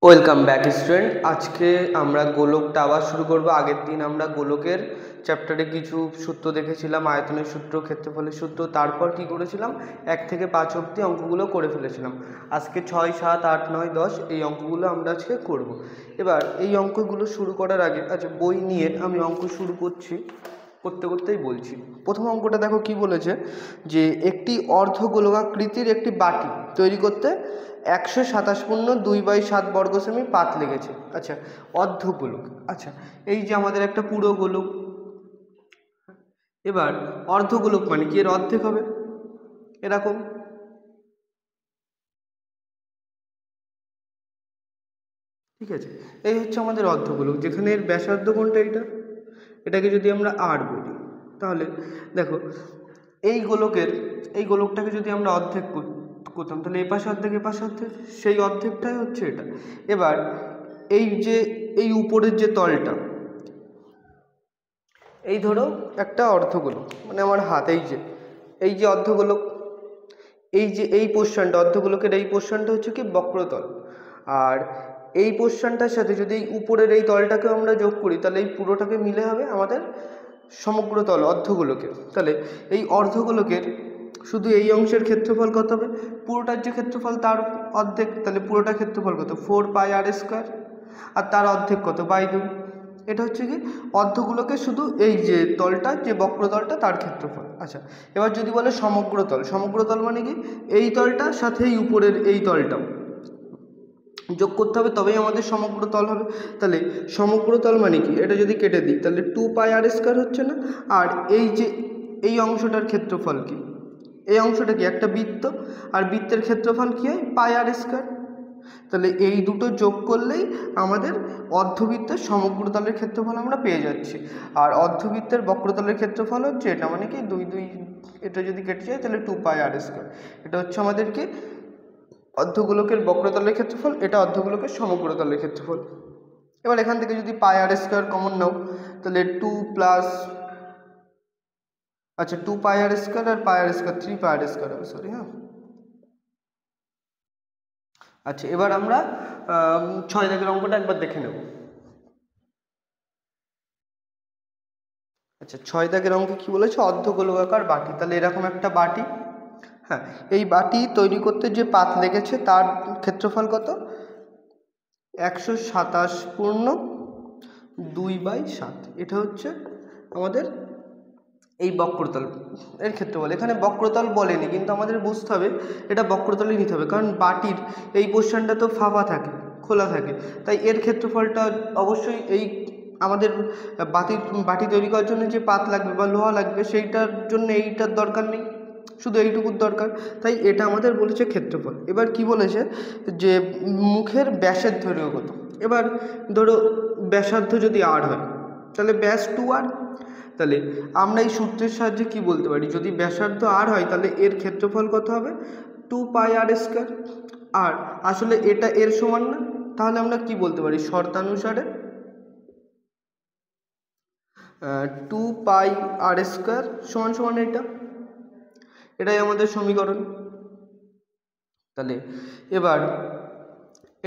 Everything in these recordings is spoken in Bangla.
Welcome back student. আজকে আমরা গোলকটা আবার শুরু করব। আগের দিন আমরা গোলকের চ্যাপ্টারে কিছু সূত্র দেখেছিলাম, আয়তনের সূত্র, ক্ষেত্রফলের সূত্র, তারপর কি করেছিলাম 1 থেকে 5 অবধি অঙ্কগুলো করে ফেলেছিলাম। আজকে 6, 7, 8, 9, 10 এই অঙ্কগুলো আমরা আজকে করব। এবার এই অঙ্কগুলো শুরু করার আগে বই নিয়ে আমি অঙ্ক শুরু করতেই বলছি। প্রথম অঙ্কটা দেখো কি বলেছে, যে একটি অর্ধগোলকাকৃতির একটি বাটি তৈরি করতে 127.2/7 বর্গ সেমি পাত লেগেছে। আচ্ছা, অর্ধগোলক। আচ্ছা, এই যে আমাদের একটা পুরো গোলক, এবার অর্ধগোলক মানে কি, এর অর্ধেক হবে এরকম। ঠিক আছে, এই হচ্ছে আমাদের অর্ধগোলক, যেখানে এর ব্যাসার্ধ কোনটা, এটাকে যদি আমরা আর বলি, তাহলে দেখো এই গোলকটাকে যদি আমরা অর্ধেক করতাম, তাহলে এপাশে অর্ধেক এপাশে অর্ধেক, সেই অর্ধেকটাই হচ্ছে এটা। এবার এই উপরের যে তলটা, এই ধরো একটা অর্ধগোলক, মানে আমার হাত, এই যে অর্ধগোলক, এই পোর্শনটা, অর্ধগোলকের এই পোর্শনটা হচ্ছে কি বক্রতল। আর এই পোর্শনটার সাথে যদি এই উপরের এই তলটাকেও আমরা যোগ করি, তাহলে এই পুরোটাকে মিলে হবে আমাদের সমগ্র তল অর্ধগোলকের। তাহলে এই অর্ধগোলকের শুধু এই অংশের ক্ষেত্রফল কত হবে, পুরোটার যে ক্ষেত্রফল তার অর্ধেক, তাহলে পুরোটা ক্ষেত্রফল কত, 4πr², আর তার অর্ধেক কত, বাই 2। এটা হচ্ছে কি অর্ধগোলকের শুধু এই যে তলটা, যে বক্রতলটা, তার ক্ষেত্রফল। আচ্ছা, এবার যদি বলে সমগ্রতল মানে কি, এই তলটার সাথে এই উপরের এই তলটাও যোগ করতে হবে, তবেই আমাদের সমগ্র তল হবে। তাহলে সমগ্র তল মানে কি, এটা যদি কেটে দিই তাহলে 2πr² হচ্ছে না। আর এই অংশটার ক্ষেত্রফল কি, এই অংশটা কি একটা বৃত্ত, আর বৃত্তের ক্ষেত্রফল কি হয়, πr²। তাহলে এই দুটো যোগ করলেই আমাদের অর্ধবৃত্তের সমগ্র তলের ক্ষেত্রফল আমরা পেয়ে যাচ্ছি। আর অর্ধবৃত্তের বক্রতলের ক্ষেত্রফল হচ্ছে এটা, মানে কি 2 এটা যদি কেটে যায় তাহলে 2πr²। এটা হচ্ছে আমাদের কি অর্ধগোলকের বক্রতলের ক্ষেত্রফল, এটা অর্ধগোলকের সমগ্র তলের ক্ষেত্রফল। এবার এখান থেকে যদি πr² কমন নাও, তাহলে 2πr² আর πr², 3πr² হবে, সরি। হ্যাঁ, আচ্ছা, এবার আমরা 6 দাগের অঙ্কটা একবার দেখে নেব। আচ্ছা, 6 দাগের অঙ্কে কি বলেছে, অর্ধগোলকার বাটি। তাহলে এরকম একটা বাটি, হ্যাঁ, এই বাটি তৈরি করতে যে পাত লেগেছে তার ক্ষেত্রফল কত, 127.2/7। এটা হচ্ছে আমাদের এই বক্রতল এর ক্ষেত্রফল। এখানে বক্রতল বলেনি, কিন্তু আমাদের বুঝতে হবে এটা বক্রতলই নিতে হবে, কারণ বাটির এই পোর্শনটা তো ফাঁপা থাকে, খোলা থাকে, তাই এর ক্ষেত্রফলটা অবশ্যই এই আমাদের বাটি তৈরি করার জন্য যে পাত লাগবে বা লোহা লাগবে, সেইটার জন্য এইটার দরকার নেই, শুধু এইটুকুর দরকার, তাই এটা আমাদের বলেছে ক্ষেত্রফল। এবার কি বলেছে, যে মুখের ব্যাসের দৈর্ঘ্য কত। এবার ধরো ব্যাসার্ধ যদি আর হয়, তাহলে ব্যাস 2r। তাহলে আমরা এই সূত্রের সাহায্যে কি বলতে পারি, যদি ব্যাসার্ধ আর হয় তাহলে এর ক্ষেত্রফল কত হবে, 2πr²। আর আসলে এটা এর সমান না, তাহলে আমরা কি বলতে পারি, শর্তানুসারে 2πr² সমান সমান এটাই আমাদের সমীকরণ। তাহলে এবার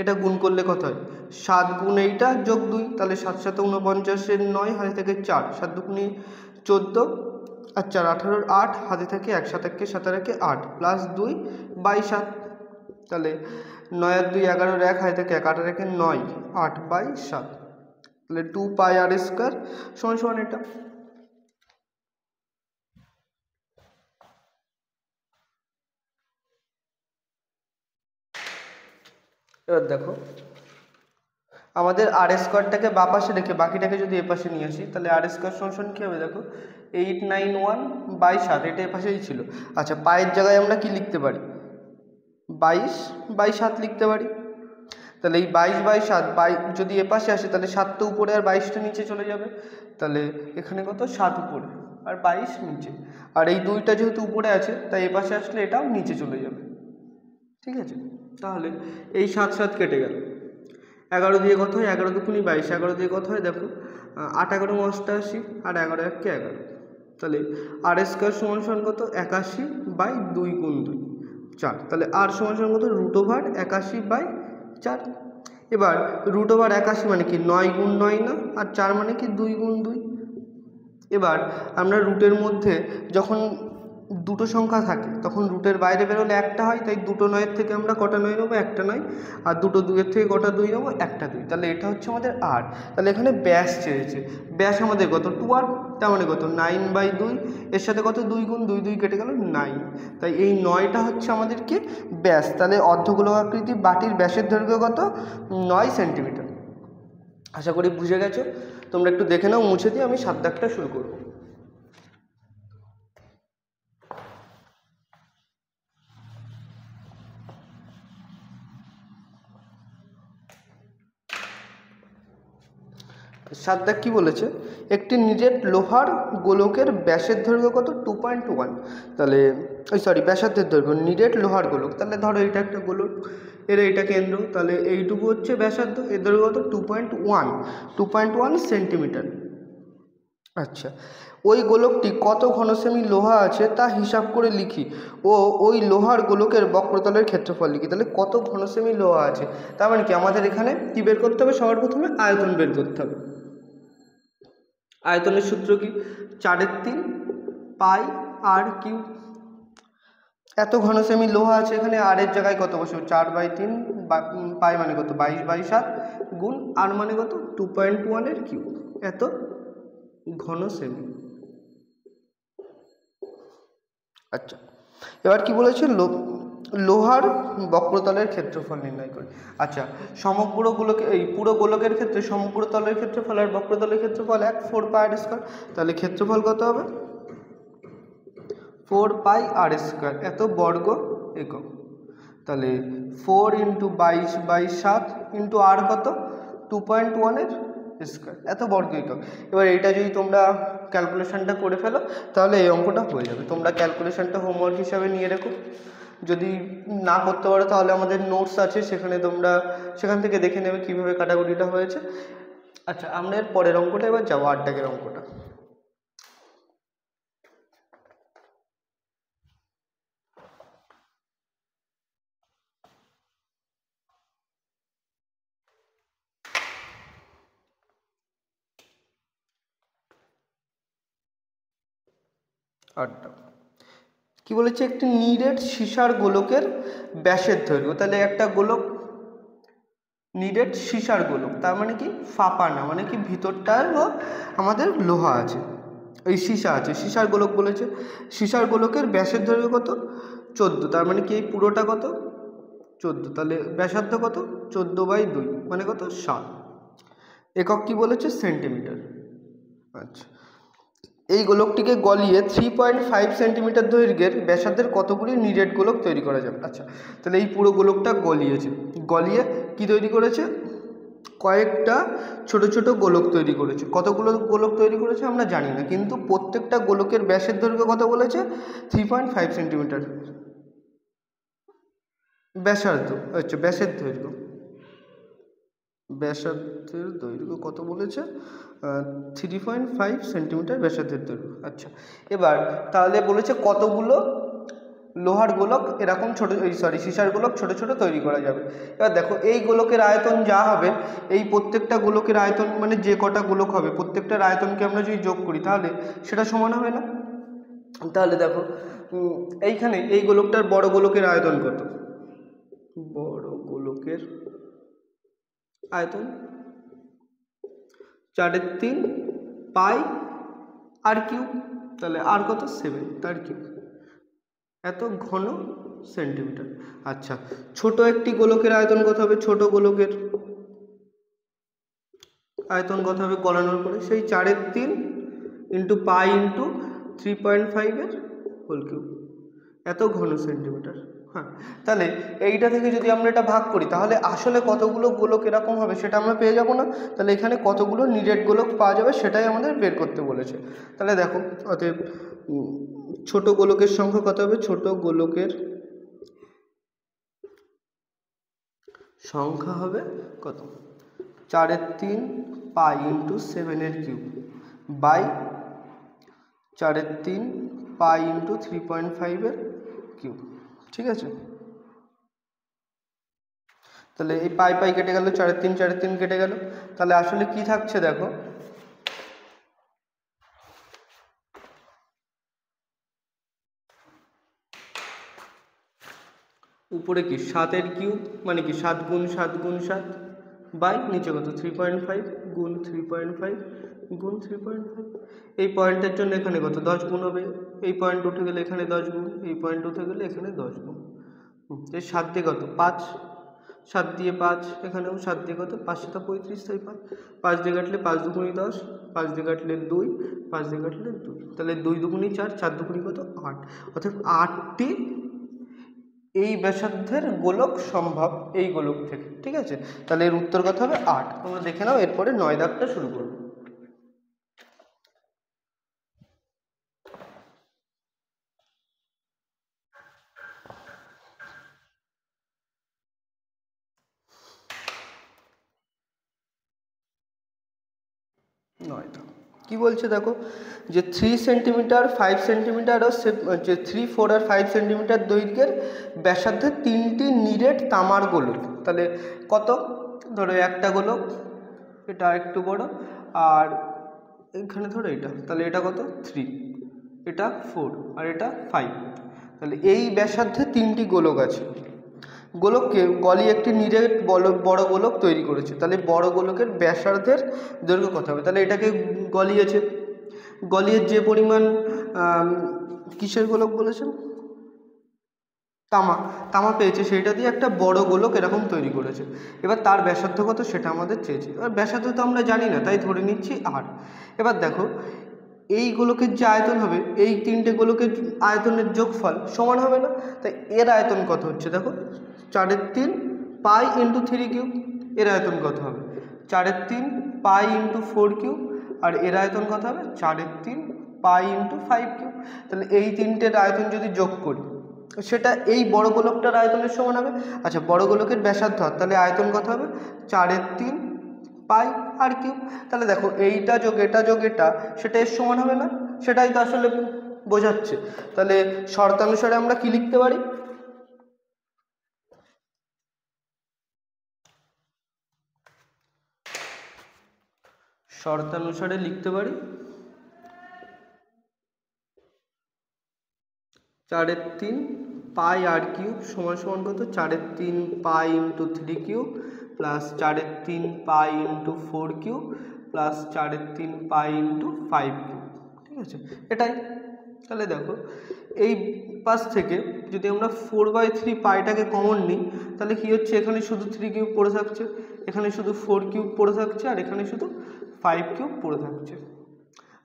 এটা গুণ করলে কত হয়, 7 গুণ এইটা যোগ 2, তাহলে 7 7 49, 9 হাতে থেকে 4, 7 2 14, আর 4 18, 8 হাতে থেকে 1, 7 1 7 1 8 প্লাস 2/7। তাহলে 9 আর 2 11, 1 হাতে থেকে 1 8 1 9, 8/7। তাহলে 2πr² সমান সমান এটা। এবার দেখো আমাদের r² বাঁ পাশে রেখে বাকিটাকে যদি এপাশে নিয়ে আসি, তাহলে r² সমান কী হবে, দেখো 891/7, এটা এপাশেই ছিল। আচ্ছা, পায়ের জায়গায় আমরা কি লিখতে পারি, 22/7 লিখতে পারি। তাহলে এই 22/7 যদি এপাশে আসে, তাহলে 7 তো উপরে আর 22টা নিচে চলে যাবে। তাহলে এখানে কত, 7 উপরে আর 22 নিচে, আর এই 2টা যেহেতু উপরে আছে তাই এপাশে আসলে এটাও নিচে চলে যাবে। ঠিক আছে, তাহলে এই 7 7 কেটে গেল, 11 দিয়ে কত হয়, 11 2 22, 11 দিয়ে কত হয়, দেখো 8 11 88, আর 11 1 11। তাহলে r² সমান সমান কত, 81/2 গুণ 2, 4। তাহলে r সমান সমান কত, √81/4। এবার √81 মানে কি 9 গুণ 9 না, আর 4 মানে কি 2 গুণ 2। এবার আমরা রুটের মধ্যে যখন দুটো সংখ্যা থাকে তখন রুটের বাইরে বেরোলে একটা হয়, তাই দুটো 9-এর থেকে আমরা কটা 9 নেবো? একটা 9। আর দুটো 2-এর থেকে কটা 2 নেবো? একটা 2। তাহলে এটা হচ্ছে আমাদের আর। তাহলে এখানে ব্যাস চেয়েছে, ব্যাস আমাদের কত? 2r, তার মানে কত? 9/2। এর সাথে কত? 2 গুণ 2, 2 কেটে গেল 9। তাই এই 9টা হচ্ছে আমাদেরকে ব্যাস। তাহলে অর্ধগোলক আকৃতি বাটির ব্যাসের দৈর্ঘ্য কত? 9 সেন্টিমিটার। আশা করি বুঝে গেছো। তোমরা একটু দেখে নাও, মুছে দিয়ে আমি 7 দাগটা শুরু করবো। সাত দাগ কি বলেছে? একটি নিরেট লোহার গোলকের ব্যাসের দৈর্ঘ্য কত? 2.1। তাহলে ব্যাসার্ধের দৈর্ঘ্য, নিরেট লোহার গোলক। তাহলে ধরো এটা একটা গোলক, এর এইটা কেন্দ্র, তাহলে এইটুকু হচ্ছে ব্যাসার্ধ, এর দৈর্ঘ্য কত? 2.1 সেন্টিমিটার। আচ্ছা, ওই গোলকটি কত ঘনসেমি লোহা আছে তা হিসাব করে লিখি ও ওই লোহার গোলকের বক্রতলের ক্ষেত্রফল লিখি। তাহলে কত ঘনসেমি লোহা আছে, তার মানে কি আমাদের এখানে কি বের করতে হবে? সবার প্রথমে আয়তন বের করতে হবে। আয়তনের সূত্র কি? 4/3 পাই আর কিউ। এত ঘনসেমি লোহা আছে, এখানে আর এর জায়গায় কত বসবে? 4/3 পাই মানে কত? 22/7 গুণ আর মানে কত? 2.1 এর কিউ। এত ঘনসেমি। আচ্ছা, এবার কি বলেছে? লোহার বক্রতলের ক্ষেত্রফল নির্ণয় করে। আচ্ছা, সমগ্র গোলকে এই পুরো গোলকের ক্ষেত্রে সমগ্র তলের ক্ষেত্রফল আর বক্রতলের ক্ষেত্রফল 4πr²। তাহলে ক্ষেত্রফল কত হবে? 4πr², এত বর্গ একক। তাহলে 4 × 22/7 × আর কত? 2.1 এর স্কোয়ার, এত বর্গ একক। এবার এইটা যদি তোমরা ক্যালকুলেশনটা করে ফেলো তাহলে এই অঙ্কটা হয়ে যাবে। তোমরা ক্যালকুলেশনটা হোমওয়ার্ক হিসাবে নিয়ে রেখো। যদি না করতে পারো তাহলে আমাদের নোটস আছে, সেখান থেকে দেখে নেবে কীভাবে কাটাকুটিটা হয়েছে। আচ্ছা, আমরা এর পরের অঙ্কটা এবার যাবো, 8 দাগের অঙ্কটা। কি বলেছে? একটি নিরেট সীসার গোলকের ব্যাসের দৈর্ঘ্য। তাহলে একটা গোলক নিরেট সীসার গোলক, তার মানে কি ফাঁপা না, মানে কি ভিতরটাও আমাদের লোহা আছে, এই সীসা আছে, সীসার গোলক বলেছে। সীসার গোলকের ব্যাসের দৈর্ঘ্য কত? 14। তার মানে কি এই পুরোটা কত? 14। তাহলে ব্যাসার্ধ কত? 14/2 মানে কত? 7। একক কি বলেছে? সেন্টিমিটার। আচ্ছা, এই গোলকটিকে গলিয়ে 3.5 সেন্টিমিটার দৈর্ঘ্যের ব্যাসার্ধের কতগুলি নিরেট গোলক তৈরি করা যাবে? আচ্ছা, তাহলে এই পুরো গোলকটা গলিয়ে কি তৈরি করেছে? কয়েকটা ছোট ছোট গোলক তৈরি করেছে। কতগুলো গোলক তৈরি করেছে আমরা জানি না, কিন্তু প্রত্যেকটা গোলকের ব্যাসের দৈর্ঘ্য কত বলেছে? 3.5 সেন্টিমিটার ব্যাসার্ধ। আচ্ছা, ব্যাসার্ধের দৈর্ঘ্য কত বলেছে? 3.5 সেন্টিমিটার ব্যাসার্ধের দৈর্ঘ্য। আচ্ছা, এবার তাহলে বলেছে কতগুলো লোহার গোলক এরকম সীসার গোলক ছোট ছোট তৈরি করা যাবে। এবার দেখো, এই গোলকের আয়তন যা হবে, এই প্রত্যেকটা গোলকের আয়তন মানে যে কটা গোলক হবে প্রত্যেকটার আয়তনকে আমরা যদি যোগ করি তাহলে সেটা সমান হবে না? তাহলে দেখো, এইখানে এই গোলকটার বড় গোলকের আয়তন কত? বড় গোলকের আয়তন 4/3 পাই আর কিউব। তাহলে আর কত? 7 তার কিউব, এত ঘন সেন্টিমিটার। আচ্ছা, ছোট একটি গোলকের আয়তন কত হবে? ছোট গোলকের আয়তন কত হবে গলানোর পরে? সেই 4/3 × পাই × 3.5 এর হোল কিউব, এত ঘন সেন্টিমিটার। হ্যাঁ, তাহলে এইটা থেকে যদি আমরা এটা ভাগ করি তাহলে আসলে কতগুলো গোলক এরকম হবে সেটা আমরা পেয়ে যাব না। তাহলে এখানে কতগুলো নিরেট গোলক পাওয়া যাবে সেটাই আমাদের বের করতে বলেছে। তাহলে দেখো, অতএব ছোট গোলকের সংখ্যা কত হবে? ছোট গোলকের সংখ্যা হবে কত? 4/3 পাই × 7 এর কিউব বাই 4/3 পাই × 3.5 এর কিউব। ঠিক আছে, তাহলে এই পাই পাই কেটে গেল, 4 3 4 3 কেটে গেল। তাহলে আসলে কি থাকছে দেখো, উপরে কি 7 কিউব মানে কি 7 গুণ 7 গুণ 7 বাই নিচে কত 3.5 গুণ 3.5 গুণ 3.5। এই পয়েন্টের জন্য এখানে কত 10 গুণ হবে, এই পয়েন্ট উঠে গেলে এখানে 10 গুণ, এই পয়েন্ট উঠে গেলে এখানে 10 গুণ। এই 7 দিয়ে কত 5, 7 দিয়ে 5, এখানেও 7 দিয়ে কত 5 7 35, তাই 5 দিয়ে কাটলে 5 দুগুণি 10, 5 দিয়ে কাটলে 2, 5 দিয়ে কাটলে 2, তাহলে 2 দুগুণি 4, 4 দুগুণি কত 8, অর্থাৎ 8টি এই ব্যাসার্ধের গোলক সম্ভব এই গোলক থেকে। ঠিক আছে, তাহলে এর উত্তর কত হবে 8। তোমরা দেখে নাও, এরপরে 9 দাগটা শুরু করবো। কি বলছে দেখো, যে 3 সেন্টিমিটার 5 সেন্টিমিটার ও যে 3 4 আর 5 সেন্টিমিটার দৈর্ঘ্যের ব্যাসার্ধের 3টি নিরেট তামার গোলক। তাহলে কত, ধরো একটা গোলক, এটা একটু বড়, আর এখানে ধরো এটা, তাহলে এটা কত 3, এটা 4 আর এটা 5। তাহলে এই ব্যাসার্ধে 3টি গোলক আছে। গোলককে গলিয়ে একটি নিরেট বড় গোলক তৈরি করেছে। তাহলে বড় গোলকের ব্যাসার্ধের দৈর্ঘ্য কত হবে, তাহলে এটাকে গলিয়েছে, গলিয়ে যে পরিমাণ কিসের গোলক বলেছেন, তামা পেয়েছে, সেইটা দিয়ে একটা বড় গোলক এরকম তৈরি করেছে। এবার তার ব্যাসার্ধ কত সেটা আমাদের চেয়েছে। এবার ব্যাসার্ধ তো আমরা জানি না, তাই ধরে নিচ্ছি আর। এবার দেখো এই গোলকের যে আয়তন হবে, এই 3টে গোলকের আয়তনের যোগফল সমান হবে না, তাই এর আয়তন কত হচ্ছে দেখো 4/3 পাই ইন্টু 3 কিউব। এর আয়তন কত হবে 4/3 পাই ইন্টু 4 কিউব, আর এর আয়তন কত হবে 4/3 পাই ইন্টু 5 কিউব। তাহলে এই 3টের আয়তন যদি যোগ করি সেটা এই বড় গোলকটার আয়তনের সমান হবে। আচ্ছা, বড় গোলকের ব্যাসার্ধ, তাহলে আয়তন কত হবে 4/3 পাই আর কিউব। তাহলে দেখো এইটা যোগ এটা যোগ এটা, সেটা এর সমান হবে না, সেটাই তো আসলে বোঝাচ্ছে। তাহলে শর্তানুসারে আমরা কি লিখতে পারি, শর্তানুসারে লিখতে পারি 4/3 পাই আর কিউব সমান সমান কত 4/3 pi into 3 cube plus 4/3 pi into 4 cube plus 4/3 pi into 5 cube. ঠিক আছে, এটাই। তাহলে দেখো এই পাশ থেকে যদি আমরা 4/3 পাইটাকে কমন নিই, তাহলে কি হচ্ছে, এখানে শুধু 3 কিউব পড়ে থাকছে, এখানে শুধু 4 কিউব পড়ে থাকছে, আর এখানে শুধু 5 কিউব পড়ে থাকছে।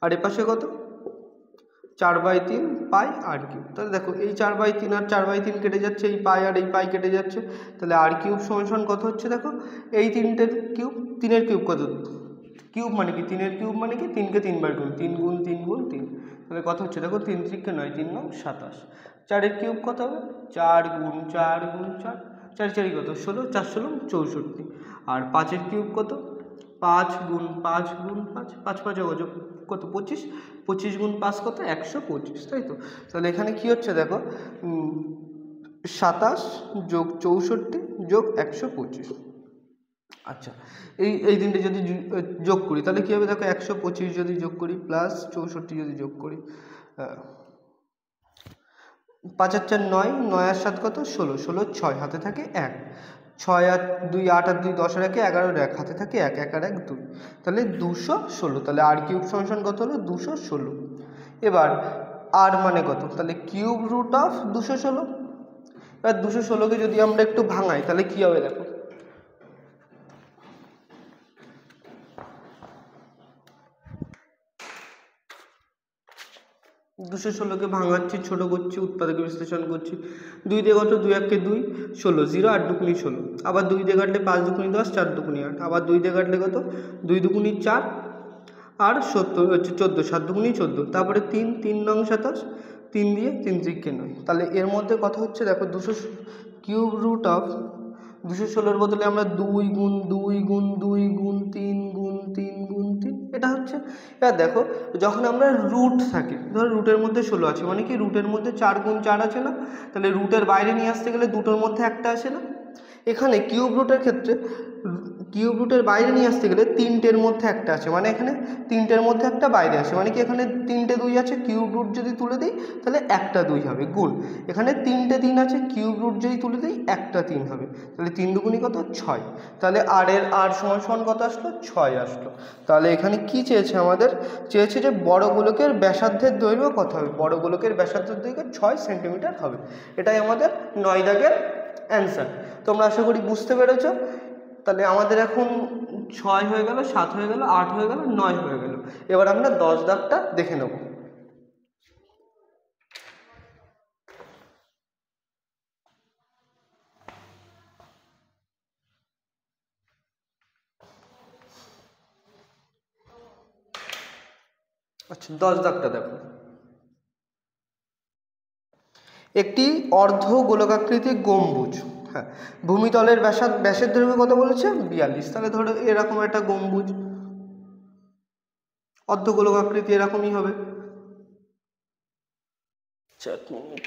আর এপাশে কত 4/3 পাই আর কিউব। তাহলে দেখো এই 4/3 আর 4/3 কেটে যাচ্ছে, এই পাই আর এই পাই কেটে যাচ্ছে, তাহলে আর কিউব সমান কত হচ্ছে দেখো, এই 3টের কিউব, 3-এর কিউব কত, কিউব মানে কি 3-এর কিউব মানে কি 3কে 3 বার গুণ, 3 গুণ 3 গুণ 3, তাহলে কত হচ্ছে দেখো 3 3 9, 3 9 27। 4-এর কিউব কত হবে 4 গুণ 4 গুণ 4, 4 4 কত 16, 4 16 64। আর 5-এর কিউব কত 5 গুণ 5 গুণ 5, 5 5 কত 25, 25 গুণ 5 কত 125, তাই তো। তাহলে এখানে কি হচ্ছে দেখো 27 যোগ 64 যোগ 125। আচ্ছা, এই 3টে যদি যোগ করি তাহলে কী হবে দেখো 125 যদি যোগ করি প্লাস 64 যদি যোগ করি, 5 আর 4 9, 9 আর 7 কত 16, 16 6 হাতে থাকে 1, 6 আর 2 8 আর 2 10 আর 1 11 1 হাতে থাকে 1, 1 আর 1 2, তাহলে 216। তাহলে আর কিউব সমান কত হলো 216। এবার আর মানে কত, তাহলে কিউব রুট অফ 216। এবার 216কে যদি আমরা একটু ভাঙাই তাহলে কী হবে দেখো, 216কে ভাঙাচ্ছি, ছোটো করছি, উৎপাদকে বিশ্লেষণ করছি, 2 দিয়ে কত 2 1 2 16, 0 8 2 16, আবার 2 দিয়ে কাটলে 5 2 10, 4 2 8, আবার 2 দিয়ে কাটলে কত 2 2 4 আর 70 হচ্ছে 14, 7 2 14, তারপরে 3 3 9 27, 3 দিয়ে 3 3 9। তাহলে এর মধ্যে কথা হচ্ছে দেখো 200 কিউব রুট অফ 216-এর বদলে আমরা 2 গুণ 2 গুণ 2 গুণ 3 গুণ 3 গুণ 3 এটা হচ্ছে। এবার দেখো যখন আমরা রুট থাকে, ধরো রুটের মধ্যে 16 আছে মানে কি রুটের মধ্যে 4 গুণ 4 আছে না, তাহলে রুটের বাইরে নিয়ে আসতে গেলে দুটোর মধ্যে একটা আসে না। এখানে কিউব রুটের ক্ষেত্রে কিউব রুটের বাইরে নিয়ে আসতে গেলে 3টের মধ্যে একটা আছে, মানে এখানে 3টের মধ্যে একটা বাইরে আসে, মানে কি এখানে 3টে 2 আছে, কিউব রুট যদি তুলে দিই তাহলে একটা 2 হবে, গুণ এখানে 3টে 3 আছে, কিউব রুট যদি তুলে দিই একটা 3 হবে, তাহলে 3 দুগুণী কত 6, তাহলে আর এর আর সমান সমান কত আসলো 6 আসলো। তাহলে এখানে কি চেয়েছে আমাদের, চেয়েছে যে বড় গোলকের ব্যাসার্ধের দৈর্ঘ্য কত হবে, বড় গোলকের ব্যাসার্ধের দৈর্ঘ্য 6 সেন্টিমিটার হবে। এটাই আমাদের 9 দাগের অ্যান্সার। তোমরা আশা করি বুঝতে পেরেছো। তাহলে আমাদের এখন 6 হয়ে গেল, 7 হয়ে গেল, 8 হয়ে গেল, 9 হয়ে গেল। এবার আমরা 10 দাগটা দেখে নেব। আচ্ছা 10 দাগটা দেখো, একটি অর্ধ গোলকাকৃতি গম্বুজ, হ্যাঁ, ভূমিতলের ব্যাসের দৈর্ঘ্য কত বলেছে 42। তাহলে ধরো এরকম একটা গম্বুজ, অর্ধ গোলকাকৃতি এরকমই হবে। 4 মিনিট,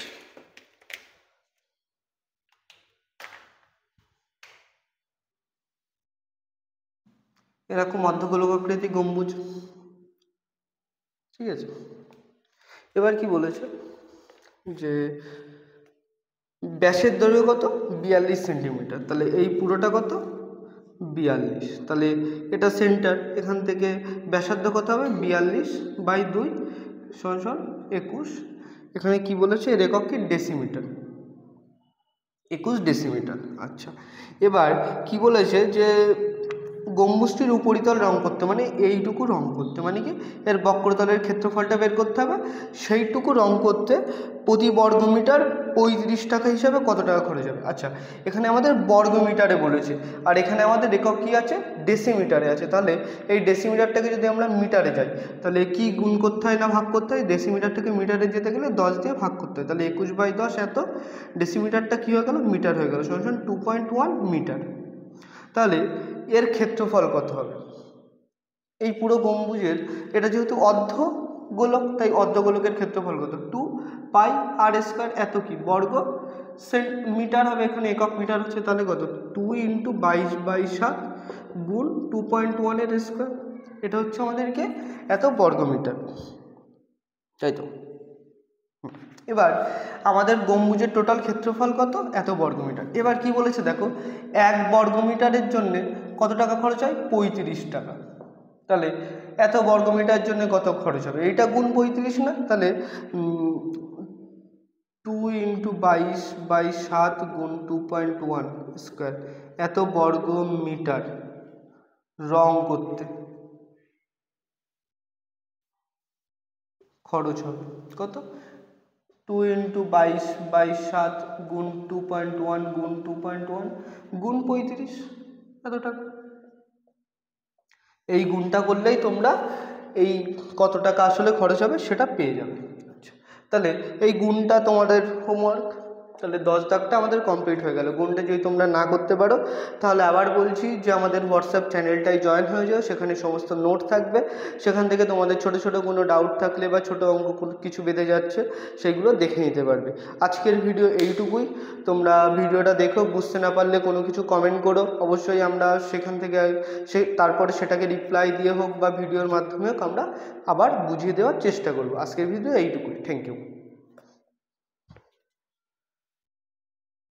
এরকম অর্ধ গোলকাকৃতি গম্বুজ, ঠিক আছে। এবার কি বলেছে যে ব্যাসের দৈর্ঘ্য কত 42 সেন্টিমিটার, তাহলে এই পুরোটা কত 42, তাহলে এটা সেন্টার, এখান থেকে ব্যাসার্ধ কত হবে 42/2 সমান 21। এখানে কি বলেছে এর একক কি ডেসিমিটার, 21 ডেসিমিটার। আচ্ছা এবার কি বলেছে যে গম্বুজটির উপরিতল রং করতে, মানে এইটুকু রং করতে, মানে কি এর বক্রতলের ক্ষেত্রফলটা বের করতে হবে, সেইটুকু রং করতে প্রতি বর্গমিটার 35 টাকা হিসাবে কত টাকা খরচ হবে। আচ্ছা এখানে আমাদের বর্গমিটারে বলেছে, আর এখানে আমাদের একক কি আছে ডেসিমিটারে আছে, তাহলে এই ডেসিমিটারটাকে যদি আমরা মিটারে যাই তাহলে কি গুণ করতে হয় না ভাগ করতে হয়, ডেসিমিটারটাকে মিটারে যেতে গেলে 10 দিয়ে ভাগ করতে হয়, তাহলে 21/10 এত, ডেসিমিটারটা কী হয়ে গেল মিটার হয়ে গেল, সমান 2.1 মিটার। তাহলে এর ক্ষেত্রফল কত হবে, এই পুরো গম্বুজের, এটা যেহেতু অর্ধ গোলক তাই অর্ধ গোলকের ক্ষেত্রফল কত 2πr², এত কি বর্গ মিটার হবে, এখানে একক মিটার হচ্ছে, তাহলে কত 2 × 22/7 গুণ 2.1 এর স্কোয়ার, এটা হচ্ছে আমাদেরকে এত বর্গমিটার, তাই তো। এবার আমাদের গম্বুজের টোটাল ক্ষেত্রফল কত এত বর্গমিটার। এবার কি বলেছে দেখো 1 বর্গমিটারের জন্য কত টাকা খরচ হয় 35 টাকা, তাহলে এত বর্গমিটারের জন্য কত খরচ হবে, এইটা গুণ 35 না, তাহলে 2 × 22/7 গুণ 2.1 স্কোয়ার, এত বর্গ মিটার রং করতে খরচ হবে কত 2 × 22/7 গুণ 2.1 গুণ 2.1 গুণ 35, এত টাকা। এই গুণটা করলেই তোমরা এই কত টাকা আসলে খরচ হবে সেটা পেয়ে যাবে। আচ্ছা তাহলে এই গুণটা তোমাদের হোমওয়ার্ক, তাহলে 10 দাগটা আমাদের কমপ্লিট হয়ে গেল। গুণটা যদি তোমরা না করতে পারো তাহলে আবার বলছি যে আমাদের হোয়াটসঅ্যাপ চ্যানেলটাই জয়েন হয়ে যাও, সেখানে সমস্ত নোট থাকবে, সেখান থেকে তোমাদের ছোট ছোট কোনো ডাউট থাকলে বা ছোট অঙ্ক কিছু বেঁধে যাচ্ছে সেগুলো দেখে নিতে পারবে। আজকের ভিডিও এইটুকুই, তোমরা ভিডিওটা দেখো, বুঝতে না পারলে কোনো কিছু কমেন্ট করো, অবশ্যই আমরা সেখান থেকে তারপরে সেটাকে রিপ্লাই দিয়ে হোক বা ভিডিওর মাধ্যমে হোক আমরা আবার বুঝিয়ে দেওয়ার চেষ্টা করব। আজকের ভিডিও এইটুকুই, থ্যাংক ইউ।